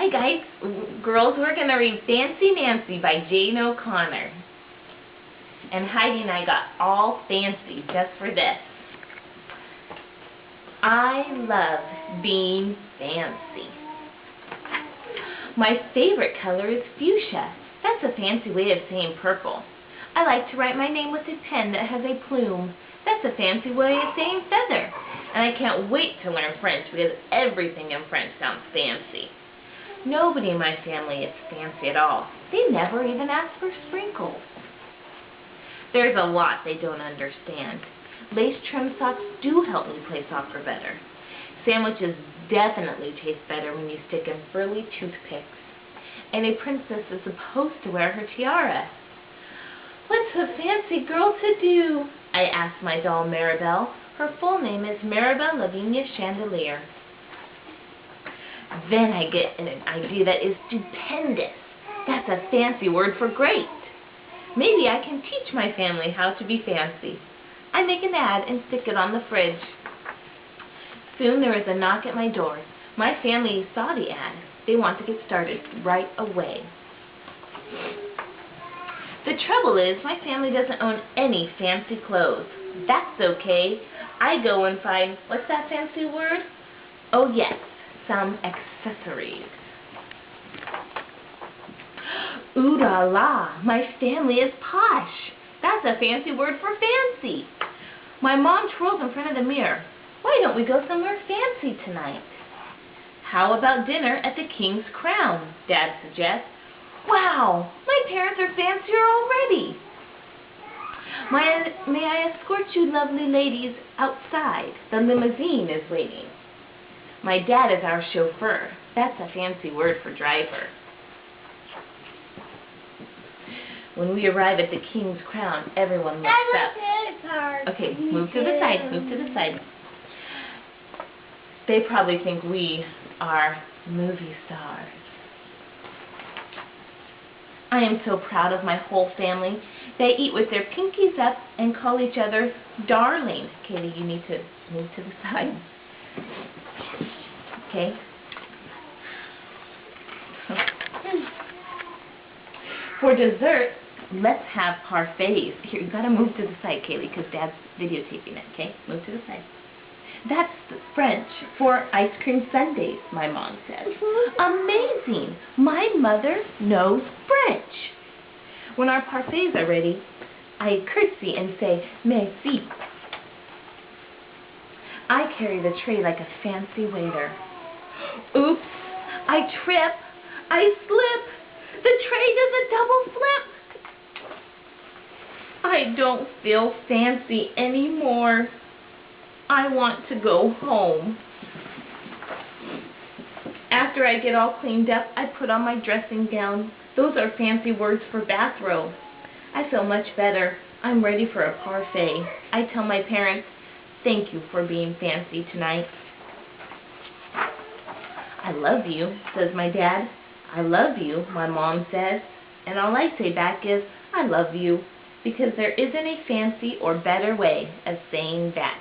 Hi guys, girls, we're going to read Fancy Nancy by Jane O'Connor. And Heidi and I got all fancy just for this. I love being fancy. My favorite color is fuchsia. That's a fancy way of saying purple. I like to write my name with a pen that has a plume. That's a fancy way of saying feather. And I can't wait to learn French because everything in French sounds fancy. Nobody in my family is fancy at all. They never even ask for sprinkles. There's a lot they don't understand. Lace trim socks do help me play soccer better. Sandwiches definitely taste better when you stick in frilly toothpicks. And a princess is supposed to wear her tiara. What's a fancy girl to do? I asked my doll Maribel. Her full name is Maribel Lavinia Chandelier. Then I get an idea that is stupendous. That's a fancy word for great. Maybe I can teach my family how to be fancy. I make an ad and stick it on the fridge. Soon there is a knock at my door. My family saw the ad. They want to get started right away. The trouble is, my family doesn't own any fancy clothes. That's okay. I go and find, what's that fancy word? Oh yes, some accessories. Ooh la la, my family is posh. That's a fancy word for fancy. My mom twirls in front of the mirror. Why don't we go somewhere fancy tonight? How about dinner at the King's Crown? Dad suggests. Wow, my parents are fancier already. May I escort you lovely ladies outside? The limousine is waiting. My dad is our chauffeur. That's a fancy word for driver. When we arrive at the King's Crown, everyone looks up. Okay, move to the side, move to the side. They probably think we are movie stars. I am so proud of my whole family. They eat with their pinkies up and call each other darling. Kaylee, you need to move to the side. Okay. For dessert, let's have parfaits. Here, you gotta move to the side, Kaylee, because Dad's videotaping it, okay? Move to the side. That's French for ice cream sundaes, my mom says. Amazing! My mother knows French. When our parfaits are ready, I curtsy and say, merci. I carry the tray like a fancy waiter. Oops! I trip! I slip! The tray does a double flip! I don't feel fancy anymore. I want to go home. After I get all cleaned up, I put on my dressing gown. Those are fancy words for bathrobe. I feel much better. I'm ready for a parfait. I tell my parents, thank you for being fancy tonight. I love you, says my dad. I love you, my mom says. And all I say back is, I love you, because there isn't a fancy or better way of saying that.